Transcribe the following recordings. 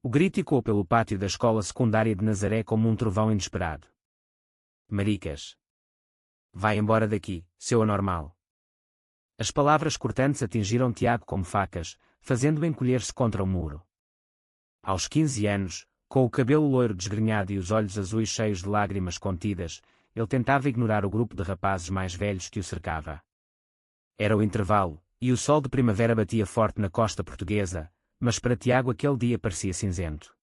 O grito ecoou pelo pátio da escola secundária de Nazaré como um trovão inesperado. Maricas! Vai embora daqui, seu anormal! As palavras cortantes atingiram Tiago como facas, fazendo-o encolher-se contra o muro. Aos 15 anos, com o cabelo loiro desgrenhado e os olhos azuis cheios de lágrimas contidas, ele tentava ignorar o grupo de rapazes mais velhos que o cercava. Era o intervalo, e o sol de primavera batia forte na costa portuguesa, mas para Tiago aquele dia parecia cinzento.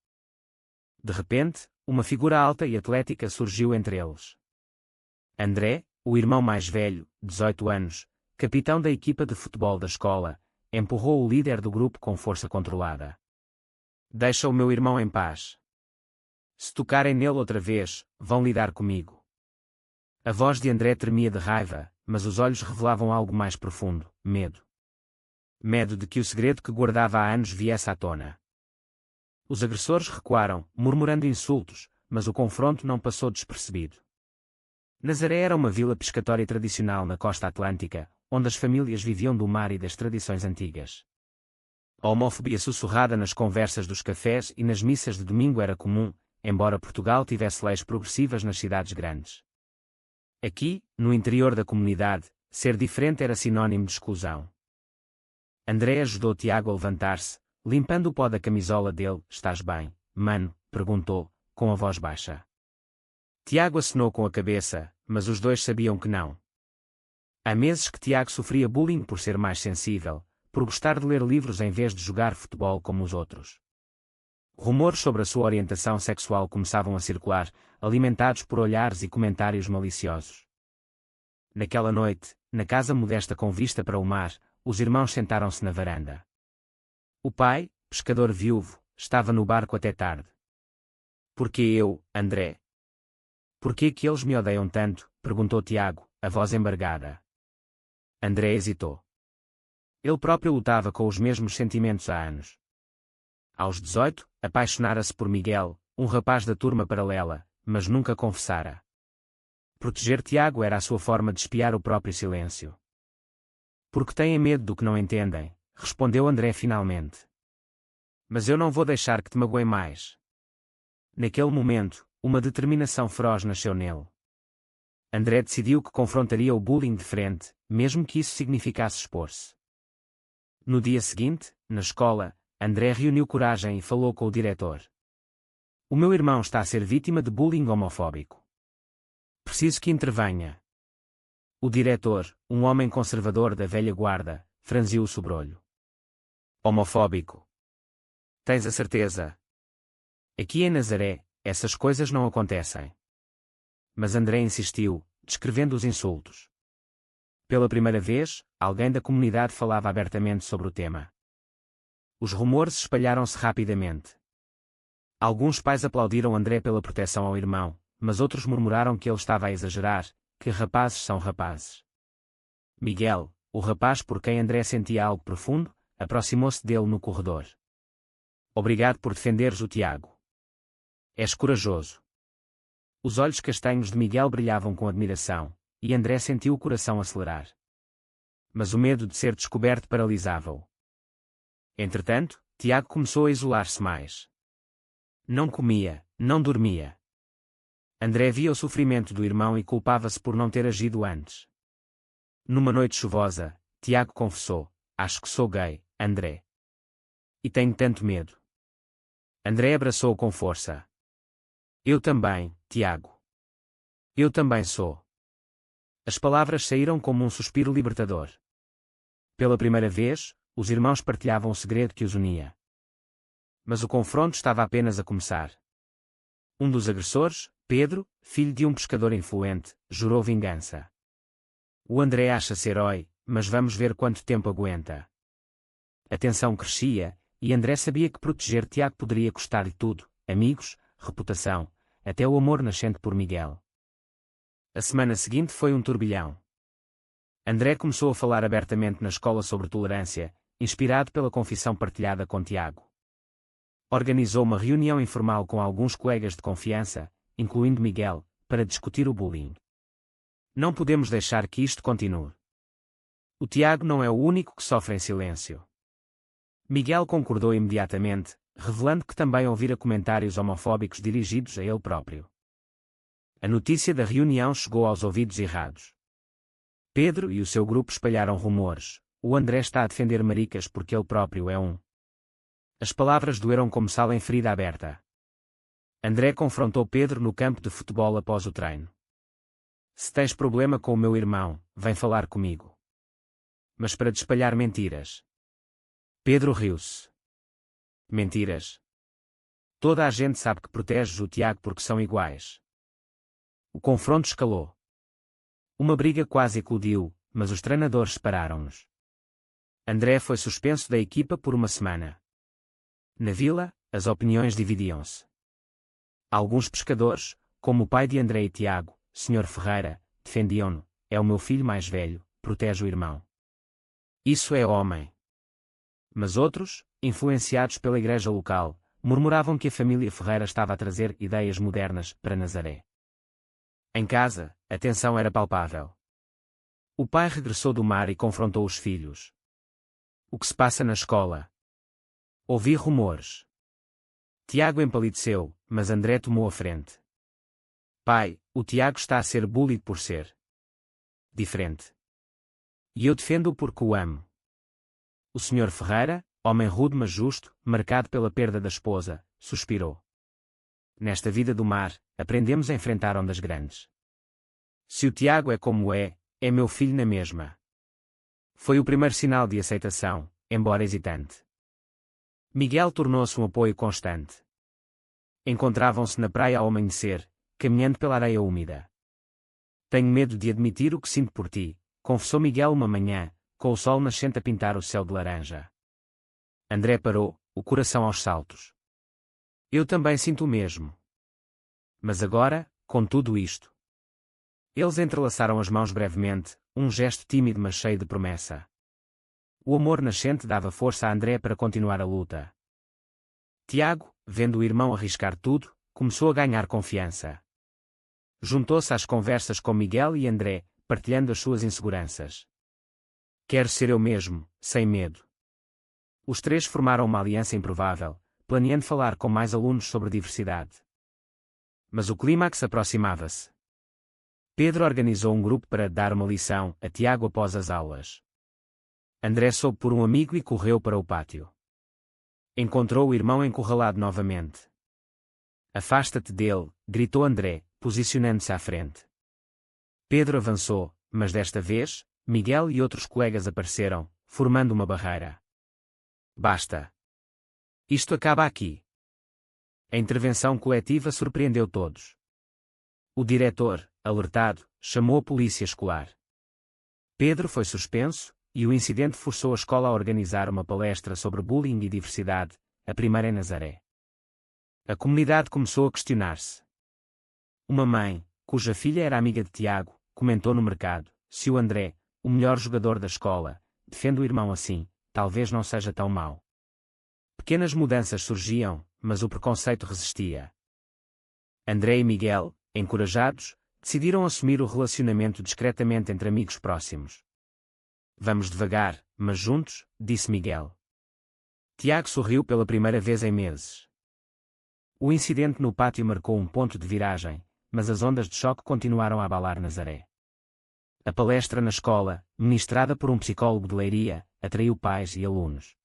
De repente, uma figura alta e atlética surgiu entre eles. André, o irmão mais velho, 18 anos, capitão da equipa de futebol da escola, empurrou o líder do grupo com força controlada. Deixa o meu irmão em paz. Se tocarem nele outra vez, vão lidar comigo. A voz de André tremia de raiva, mas os olhos revelavam algo mais profundo, medo. Medo de que o segredo que guardava há anos viesse à tona. Os agressores recuaram, murmurando insultos, mas o confronto não passou despercebido. Nazaré era uma vila pescatória tradicional na costa atlântica, onde as famílias viviam do mar e das tradições antigas. A homofobia sussurrada nas conversas dos cafés e nas missas de domingo era comum, embora Portugal tivesse leis progressivas nas cidades grandes. Aqui, no interior da comunidade, ser diferente era sinônimo de exclusão. André ajudou Tiago a levantar-se, limpando o pó da camisola dele. Estás bem, mano? Perguntou, com a voz baixa. Tiago acenou com a cabeça, mas os dois sabiam que não. Há meses que Tiago sofria bullying por ser mais sensível, por gostar de ler livros em vez de jogar futebol como os outros. Rumores sobre a sua orientação sexual começavam a circular, alimentados por olhares e comentários maliciosos. Naquela noite, na casa modesta com vista para o mar, os irmãos sentaram-se na varanda. O pai, pescador viúvo, estava no barco até tarde. Porquê eu, André? Porquê que eles me odeiam tanto? Perguntou Tiago, a voz embargada. André hesitou. Ele próprio lutava com os mesmos sentimentos há anos. Aos 18, apaixonara-se por Miguel, um rapaz da turma paralela, mas nunca confessara. Proteger Tiago era a sua forma de espiar o próprio silêncio. Porque têm medo do que não entendem, respondeu André finalmente. Mas eu não vou deixar que te magoem mais. Naquele momento, uma determinação feroz nasceu nele. André decidiu que confrontaria o bullying de frente, mesmo que isso significasse expor-se. No dia seguinte, na escola, André reuniu coragem e falou com o diretor. O meu irmão está a ser vítima de bullying homofóbico. Preciso que intervenha. O diretor, um homem conservador da velha guarda, franziu o sobrolho. Homofóbico? Tens a certeza? Aqui em Nazaré, essas coisas não acontecem. Mas André insistiu, descrevendo os insultos. Pela primeira vez, alguém da comunidade falava abertamente sobre o tema. Os rumores espalharam-se rapidamente. Alguns pais aplaudiram André pela proteção ao irmão, mas outros murmuraram que ele estava a exagerar, que rapazes são rapazes. Miguel, o rapaz por quem André sentia algo profundo, aproximou-se dele no corredor. Obrigado por defenderes o Tiago. És corajoso. Os olhos castanhos de Miguel brilhavam com admiração, e André sentiu o coração acelerar. Mas o medo de ser descoberto paralisava-o. Entretanto, Tiago começou a isolar-se mais. Não comia, não dormia. André via o sofrimento do irmão e culpava-se por não ter agido antes. Numa noite chuvosa, Tiago confessou: acho que sou gay, André. E tenho tanto medo. André abraçou-o com força. Eu também, Tiago. Eu também sou. As palavras saíram como um suspiro libertador. Pela primeira vez, os irmãos partilhavam o segredo que os unia. Mas o confronto estava apenas a começar. Um dos agressores, Pedro, filho de um pescador influente, jurou vingança. O André acha-se herói, mas vamos ver quanto tempo aguenta. A tensão crescia, e André sabia que proteger Tiago poderia custar-lhe tudo: amigos, reputação, até o amor nascente por Miguel. A semana seguinte foi um turbilhão. André começou a falar abertamente na escola sobre tolerância, inspirado pela confissão partilhada com Tiago. Organizou uma reunião informal com alguns colegas de confiança, incluindo Miguel, para discutir o bullying. Não podemos deixar que isto continue. O Tiago não é o único que sofre em silêncio. Miguel concordou imediatamente, revelando que também ouvira comentários homofóbicos dirigidos a ele próprio. A notícia da reunião chegou aos ouvidos errados. Pedro e o seu grupo espalharam rumores. O André está a defender maricas porque ele próprio é um. As palavras doeram como sal em ferida aberta. André confrontou Pedro no campo de futebol após o treino. Se tens problema com o meu irmão, vem falar comigo. Mas para te espalhar mentiras. Pedro riu-se. Mentiras. Toda a gente sabe que proteges o Tiago porque são iguais. O confronto escalou. Uma briga quase eclodiu, mas os treinadores separaram-nos. André foi suspenso da equipa por uma semana. Na vila, as opiniões dividiam-se. Alguns pescadores, como o pai de André e Tiago, Sr. Ferreira, defendiam-no. É o meu filho mais velho, protege o irmão. Isso é homem. Mas outros, influenciados pela igreja local, murmuravam que a família Ferreira estava a trazer ideias modernas para Nazaré. Em casa, a tensão era palpável. O pai regressou do mar e confrontou os filhos. O que se passa na escola? Ouvi rumores. Tiago empalideceu, mas André tomou a frente. Pai, o Tiago está a ser bullied por ser diferente. E eu defendo-o porque o amo. O Sr. Ferreira, homem rude mas justo, marcado pela perda da esposa, suspirou. Nesta vida do mar, aprendemos a enfrentar ondas grandes. Se o Tiago é como é meu filho na mesma. Foi o primeiro sinal de aceitação, embora hesitante. Miguel tornou-se um apoio constante. Encontravam-se na praia ao amanhecer, caminhando pela areia úmida. Tenho medo de admitir o que sinto por ti, confessou Miguel uma manhã, com o sol nascente a pintar o céu de laranja. André parou, o coração aos saltos. Eu também sinto o mesmo. Mas agora, com tudo isto. Eles entrelaçaram as mãos brevemente, um gesto tímido mas cheio de promessa. O amor nascente dava força a André para continuar a luta. Tiago, vendo o irmão arriscar tudo, começou a ganhar confiança. Juntou-se às conversas com Miguel e André, partilhando as suas inseguranças. Quero ser eu mesmo, sem medo. Os três formaram uma aliança improvável, planeando falar com mais alunos sobre diversidade. Mas o clímax aproximava-se. Pedro organizou um grupo para dar uma lição a Tiago após as aulas. André soube por um amigo e correu para o pátio. Encontrou o irmão encurralado novamente. Afasta-te dele, gritou André, posicionando-se à frente. Pedro avançou, mas desta vez, Miguel e outros colegas apareceram, formando uma barreira. Basta. Isto acaba aqui. A intervenção coletiva surpreendeu todos. O diretor, alertado, chamou a polícia escolar. Pedro foi suspenso, e o incidente forçou a escola a organizar uma palestra sobre bullying e diversidade, a primeira em Nazaré. A comunidade começou a questionar-se. Uma mãe, cuja filha era amiga de Tiago, comentou no mercado: se o André, o melhor jogador da escola, defende o irmão assim, talvez não seja tão mau. Pequenas mudanças surgiam, mas o preconceito resistia. André e Miguel, encorajados, decidiram assumir o relacionamento discretamente entre amigos próximos. Vamos devagar, mas juntos, disse Miguel. Tiago sorriu pela primeira vez em meses. O incidente no pátio marcou um ponto de viragem, mas as ondas de choque continuaram a abalar Nazaré. A palestra na escola, ministrada por um psicólogo de Leiria, atraiu pais e alunos.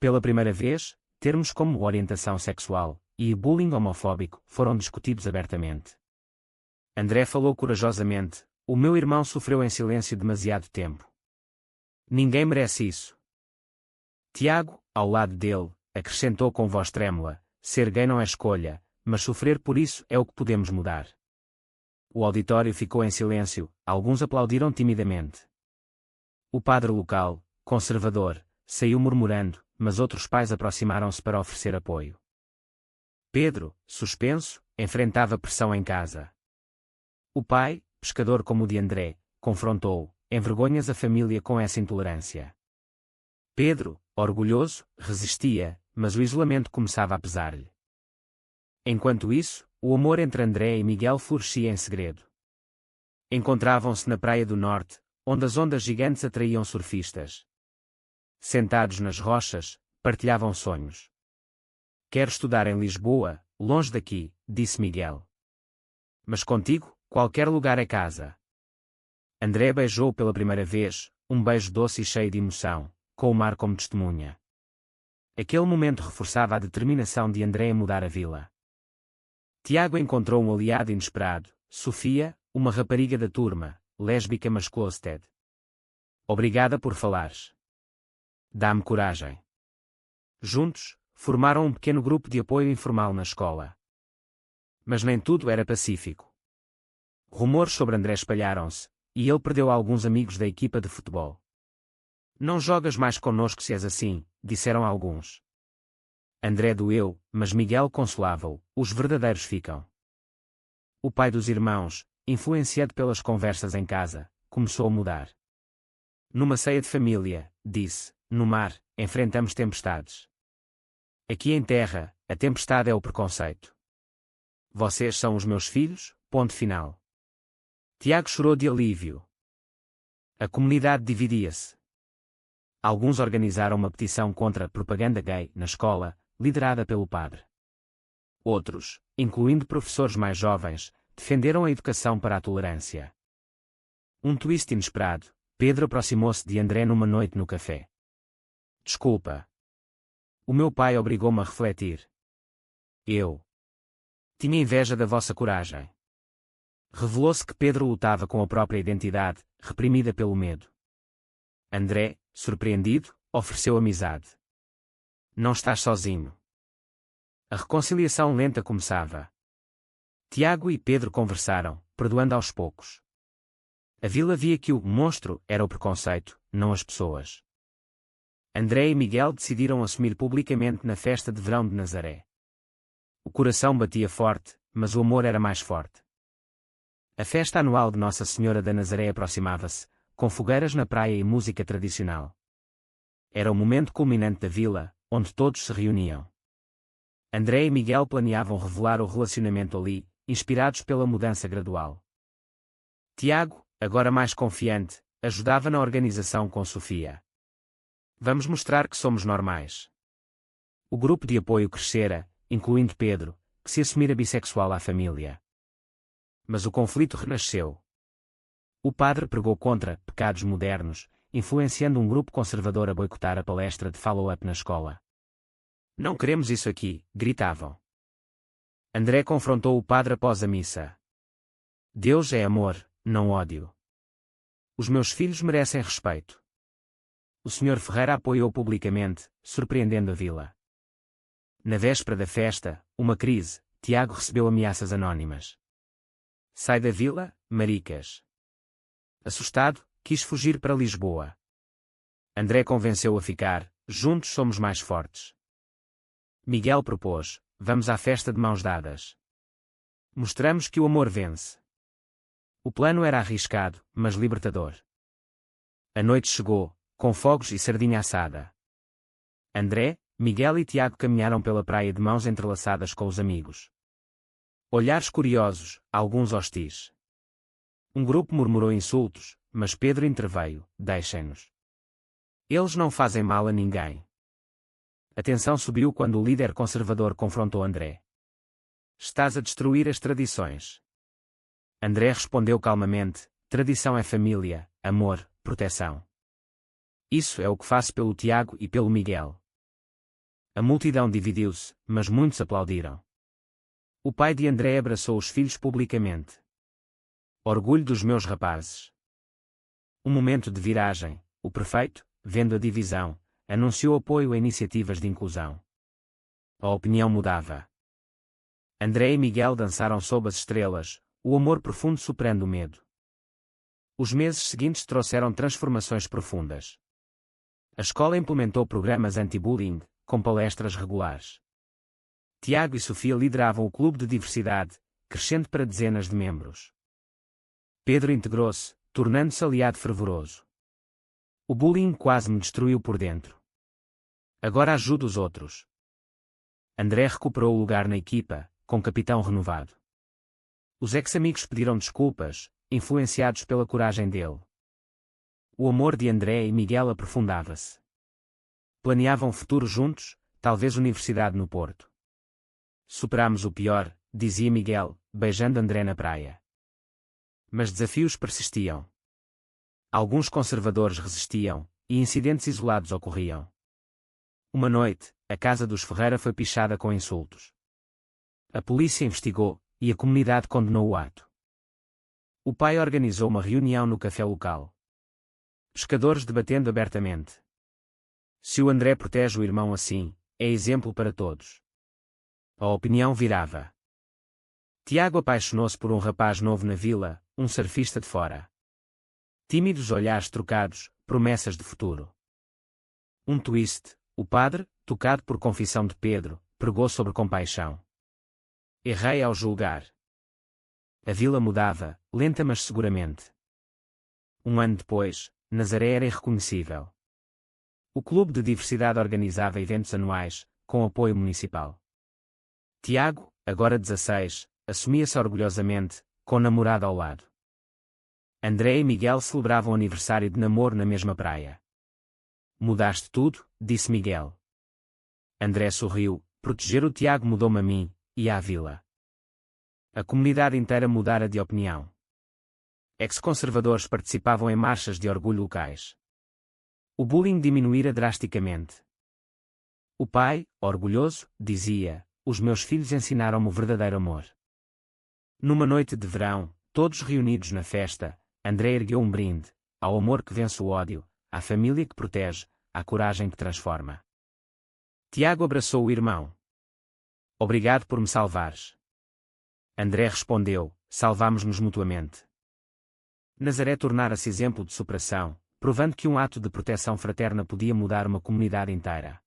Pela primeira vez, termos como orientação sexual e bullying homofóbico foram discutidos abertamente. André falou corajosamente: o meu irmão sofreu em silêncio demasiado tempo. Ninguém merece isso. Tiago, ao lado dele, acrescentou com voz trêmula: ser gay não é escolha, mas sofrer por isso é o que podemos mudar. O auditório ficou em silêncio, alguns aplaudiram timidamente. O padre local, conservador, saiu murmurando, mas outros pais aproximaram-se para oferecer apoio. Pedro, suspenso, enfrentava pressão em casa. O pai, pescador como o de André, confrontou, em vergonhas a família com essa intolerância. Pedro, orgulhoso, resistia, mas o isolamento começava a pesar-lhe. Enquanto isso, o amor entre André e Miguel florescia em segredo. Encontravam-se na praia do norte, onde as ondas gigantes atraíam surfistas. Sentados nas rochas, partilhavam sonhos. Quero estudar em Lisboa, longe daqui, disse Miguel. Mas contigo, qualquer lugar é casa. André beijou pela primeira vez, um beijo doce e cheio de emoção, com o mar como testemunha. Aquele momento reforçava a determinação de André em mudar a vila. Tiago encontrou um aliado inesperado, Sofia, uma rapariga da turma, lésbica mas closeted. Obrigada por falares. Dá-me coragem. Juntos, formaram um pequeno grupo de apoio informal na escola. Mas nem tudo era pacífico. Rumores sobre André espalharam-se, e ele perdeu alguns amigos da equipa de futebol. Não jogas mais connosco se és assim, disseram alguns. André doeu, mas Miguel consolava-o, os verdadeiros ficam. O pai dos irmãos, influenciado pelas conversas em casa, começou a mudar. Numa ceia de família, disse, no mar, enfrentamos tempestades. Aqui em terra, a tempestade é o preconceito. Vocês são os meus filhos, ponto final. Tiago chorou de alívio. A comunidade dividia-se. Alguns organizaram uma petição contra a propaganda gay na escola, liderada pelo padre. Outros, incluindo professores mais jovens, defenderam a educação para a tolerância. Um twist inesperado, Pedro aproximou-se de André numa noite no café. Desculpa. O meu pai obrigou-me a refletir. Eu tinha inveja da vossa coragem. Revelou-se que Pedro lutava com a própria identidade, reprimida pelo medo. André, surpreendido, ofereceu amizade. Não estás sozinho. A reconciliação lenta começava. Tiago e Pedro conversaram, perdoando aos poucos. A vila via que o monstro era o preconceito, não as pessoas. André e Miguel decidiram assumir publicamente na festa de verão de Nazaré. O coração batia forte, mas o amor era mais forte. A festa anual de Nossa Senhora da Nazaré aproximava-se, com fogueiras na praia e música tradicional. Era o momento culminante da vila, onde todos se reuniam. André e Miguel planeavam revelar o relacionamento ali, inspirados pela mudança gradual. Tiago, agora mais confiante, ajudava na organização com Sofia. Vamos mostrar que somos normais. O grupo de apoio crescera, incluindo Pedro, que se assumira bissexual à família. Mas o conflito renasceu. O padre pregou contra pecados modernos, influenciando um grupo conservador a boicotar a palestra de follow-up na escola. Não queremos isso aqui, gritavam. André confrontou o padre após a missa. Deus é amor, não ódio. Os meus filhos merecem respeito. O Sr. Ferreira apoiou publicamente, surpreendendo a vila. Na véspera da festa, uma crise, Tiago recebeu ameaças anónimas. Sai da vila, maricas. Assustado, quis fugir para Lisboa. André convenceu-o a ficar, juntos somos mais fortes. Miguel propôs, vamos à festa de mãos dadas. Mostramos que o amor vence. O plano era arriscado, mas libertador. A noite chegou, com fogos e sardinha assada. André, Miguel e Tiago caminharam pela praia de mãos entrelaçadas com os amigos. Olhares curiosos, alguns hostis. Um grupo murmurou insultos, mas Pedro interveio, deixem-nos. Eles não fazem mal a ninguém. A tensão subiu quando o líder conservador confrontou André. Estás a destruir as tradições. André respondeu calmamente, tradição é família, amor, proteção. Isso é o que faço pelo Tiago e pelo Miguel. A multidão dividiu-se, mas muitos aplaudiram. O pai de André abraçou os filhos publicamente. Orgulho dos meus rapazes. Um momento de viragem, o prefeito, vendo a divisão, anunciou apoio a iniciativas de inclusão. A opinião mudava. André e Miguel dançaram sob as estrelas, o amor profundo superando o medo. Os meses seguintes trouxeram transformações profundas. A escola implementou programas anti-bullying, com palestras regulares. Tiago e Sofia lideravam o clube de diversidade, crescendo para dezenas de membros. Pedro integrou-se, tornando-se aliado fervoroso. O bullying quase me destruiu por dentro. Agora ajudo os outros. André recuperou o lugar na equipa, com capitão renovado. Os ex-amigos pediram desculpas, influenciados pela coragem dele. O amor de André e Miguel aprofundava-se. Planeavam um futuro juntos, talvez universidade no Porto. Superamos o pior, dizia Miguel, beijando André na praia. Mas desafios persistiam. Alguns conservadores resistiam, e incidentes isolados ocorriam. Uma noite, a casa dos Ferreira foi pichada com insultos. A polícia investigou, e a comunidade condenou o ato. O pai organizou uma reunião no café local. Pescadores debatendo abertamente. Se o André protege o irmão assim, é exemplo para todos. A opinião virava. Tiago apaixonou-se por um rapaz novo na vila, um surfista de fora. Tímidos olhares trocados, promessas de futuro. Um twist, o padre, tocado por confissão de Pedro, pregou sobre compaixão. Errei ao julgar. A vila mudava, lenta mas seguramente. Um ano depois, Nazaré era irreconhecível. O Clube de Diversidade organizava eventos anuais, com apoio municipal. Tiago, agora 16, assumia-se orgulhosamente, com namorada ao lado. André e Miguel celebravam o aniversário de namoro na mesma praia. Mudaste tudo, disse Miguel. André sorriu, proteger o Tiago mudou-me a mim, e à vila. A comunidade inteira mudara de opinião. Ex-conservadores participavam em marchas de orgulho locais. O bullying diminuíra drasticamente. O pai, orgulhoso, dizia: os meus filhos ensinaram-me o verdadeiro amor. Numa noite de verão, todos reunidos na festa, André ergueu um brinde, ao amor que vence o ódio, à família que protege, à coragem que transforma. Tiago abraçou o irmão. Obrigado por me salvares. André respondeu: salvamos-nos mutuamente. Nazaré tornara-se exemplo de superação, provando que um ato de proteção fraterna podia mudar uma comunidade inteira.